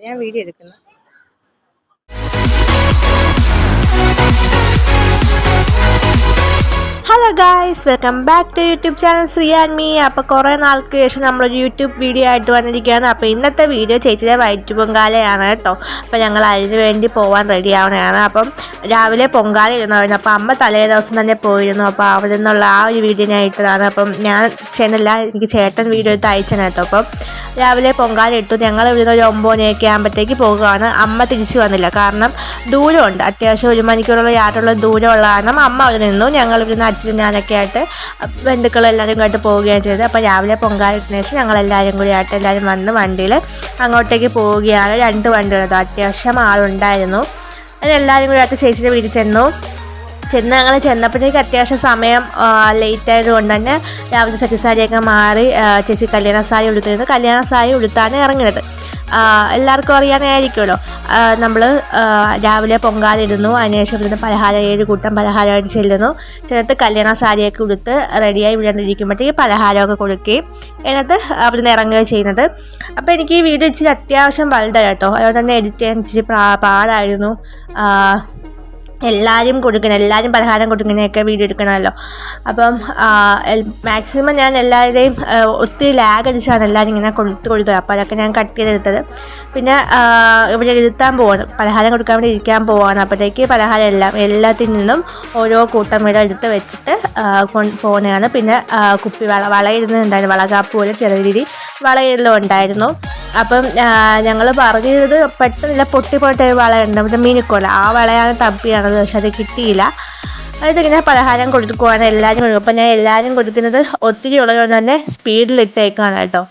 ഞാൻ വീഡിയോ എടുക്കുന്നു. Hello guys, welcome back to YouTube channel Sree and me. അപ്പോൾ കുറേ നാൾക്ക് ശേഷം നമ്മളൊരു യൂട്യൂബ് വീഡിയോ ആയിട്ട് വന്നിരിക്കുകയാണ്. അപ്പോൾ ഇന്നത്തെ വീഡിയോ ചേച്ചിയുടെ വയറ്റ് പൊങ്കാലയാണ് കേട്ടോ. അപ്പോൾ ഞങ്ങൾ അതിന് വേണ്ടി പോകാൻ റെഡി ആവണതാണ്. അപ്പം രാവിലെ പൊങ്കാല ഇരുന്നായിരുന്നു. അപ്പോൾ അമ്മ തലേ ദിവസം തന്നെ പോയിരുന്നു. അപ്പോൾ അവിടെ നിന്നുള്ള ആ ഒരു വീഡിയോ ഞാൻ ഇട്ടതാണ്. അപ്പം ഞാൻ ചെന്നില്ല, എനിക്ക് ചേട്ടൻ വീഡിയോ എടുത്ത് അയച്ചാണ് കേട്ടോ. അപ്പം രാവിലെ പൊങ്കാല ഇട്ടു. ഞങ്ങൾ ഇവിടുന്ന് ഒരു 9 മണിയൊക്കെ ആകുമ്പോഴത്തേക്ക് പോകുകയാണ്. അമ്മ തിരിച്ചു വന്നില്ല, കാരണം ദൂരമുണ്ട്, അത്യാവശ്യം 1 മണിക്കൂറുള്ള യാത്രയുള്ള ദൂരമുള്ള കാരണം അമ്മ അവിടെ നിന്നു. ഞങ്ങൾ ഇവിടുന്ന് അച്ഛനും ഞാനൊക്കെ ആയിട്ട് ബന്ധുക്കളെല്ലാവരും ആയിട്ട് പോവുകയാണ് ചെയ്തത്. അപ്പോൾ രാവിലെ പൊങ്കാല ഇട്ടതിന് ശേഷം ഞങ്ങളെല്ലാവരും കൂടി ആയിട്ട് എല്ലാവരും വന്ന് വണ്ടിയിൽ അങ്ങോട്ടേക്ക് പോവുകയാണ്. 2 വണ്ടികൾ, അത്യാവശ്യം ആളുണ്ടായിരുന്നു. അങ്ങനെ എല്ലാവരും കൂടി ആയിട്ട് ചേച്ചിയുടെ വീട്ടിൽ ചെന്ന് ഞങ്ങൾ ചെന്നപ്പോഴത്തേക്ക് അത്യാവശ്യം സമയം ലേറ്റ് ആയതുകൊണ്ട് തന്നെ രാവിലെ സത്യസാരിയൊക്കെ മാറി ചേച്ചി കല്യാണ സാരി ഉടുത്തിരുന്നു. കല്യാണ സാരി ഉടുത്താണ് ഇറങ്ങുന്നത്. എല്ലാവർക്കും അറിയാനായിരിക്കുമല്ലോ. നമ്മൾ രാവിലെ പൊങ്കാലിടുന്നു, അതിനുശേഷം ഇവിടുന്ന് പലഹാരം 7 കൂട്ടം പലഹാരമായിട്ട് ചെന്നിട്ട് കല്യാണ സാരിയൊക്കെ ഉടുത്ത് റെഡിയായി ഇവിടെ ഇരിക്കുമ്പോഴത്തേക്ക് പലഹാരമൊക്കെ കൊടുക്കുകയും എന്നിട്ട് അവിടുന്ന് ഇറങ്ങുകയും ചെയ്യുന്നത്. അപ്പോൾ എനിക്ക് ഈ വീഡിയോ ഇച്ചിരി അത്യാവശ്യം വലുതാണ് കേട്ടോ, അതുകൊണ്ട് തന്നെ എഡിറ്റ് ചെയ്യാൻ ഇച്ചിരി പാടായിരുന്നു. എല്ലാവരും പലഹാരം കൊടുക്കുന്നതൊക്കെ വീഡിയോ എടുക്കണമല്ലോ. അപ്പം മാക്സിമം ഞാൻ എല്ലാവരുടെയും ഒത്തിരി ലാഗ് അടിച്ചാണ് എല്ലാവരും ഇങ്ങനെ കൊടുത്തത്. അപ്പോൾ അതൊക്കെ ഞാൻ കട്ട് ചെയ്തെടുത്തത്. പിന്നെ ഇവിടെ ഇരുത്താൻ പോവാണ്, പലഹാരം കൊടുക്കാൻ വേണ്ടി ഇരിക്കാൻ പോവാണ്. അപ്പോഴത്തേക്ക് പലഹാരം എല്ലാത്തിൽ നിന്നും ഓരോ കൂട്ടം ഇവിടെ എടുത്ത് വെച്ചിട്ട് പോകുന്നതാണ്. പിന്നെ കുപ്പി വളയിരുന്നുണ്ടായിരുന്നു, വളകാപ്പ് പോലെ ചെറിയ രീതി വളയെല്ലാം ഉണ്ടായിരുന്നു. അപ്പം ഞങ്ങൾ പറഞ്ഞത് പെട്ടെന്നില്ല, പൊട്ടിപ്പോയിട്ട് വളയുണ്ട്, നമ്മുടെ മീനിക്കോല, ആ വളയാണ് തപ്പിയാണത്, പക്ഷെ അത് കിട്ടിയില്ല. അതിങ്ങനെ പലഹാരം കൊടുക്കുവാണ് എല്ലാവരും കൊടുക്കും. അപ്പം ഞാൻ എല്ലാവരും കൊടുക്കുന്നത് ഒത്തിരി ഉള്ളതുകൊണ്ട് തന്നെ സ്പീഡിലിട്ടേക്കാണ് കേട്ടോ.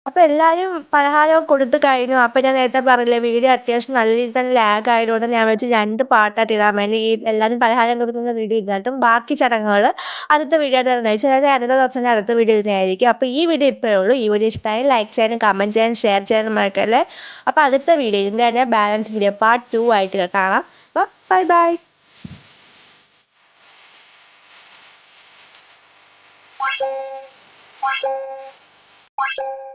അപ്പോൾ എല്ലാവരും പലഹാരമൊക്കെ കൊടുത്ത് കഴിഞ്ഞു. അപ്പോൾ ഞാൻ നേരത്തെ പറഞ്ഞില്ലേ, വീഡിയോ അത്യാവശ്യം നല്ല രീതിയിൽ തന്നെ ലാഗ് ആയതുകൊണ്ട് ഞാൻ വെച്ച് 2 പാർട്ടായിട്ട് ഇടാൻ വേണ്ടി. ഈ എല്ലാവരും പലഹാരം കൊടുക്കുന്ന വീഡിയോ ഇല്ലാട്ടും ബാക്കി ചടങ്ങുകൾ അടുത്ത വീഡിയോ ആയിട്ട് അയച്ചു, അതായത് അടുത്ത ദിവസം അടുത്ത വീഡിയോ ഇടുന്നതായിരിക്കും. അപ്പോൾ ഈ വീഡിയോ ഇപ്പോഴേ ഉള്ളൂ. ഈ വീഡിയോ ഇഷ്ടമായി ലൈക്ക് ചെയ്യാനും കമൻറ്റ് ചെയ്യാനും ഷെയർ ചെയ്യാനും മറക്കല്ലേ. അപ്പോൾ അടുത്ത വീഡിയോ, ഇതിൻ്റെ തന്നെ ബാലൻസ് വീഡിയോ പാർട്ട് 2 ആയിട്ട് കാണാം. അപ്പോൾ ബൈ ബൈ. Thank you.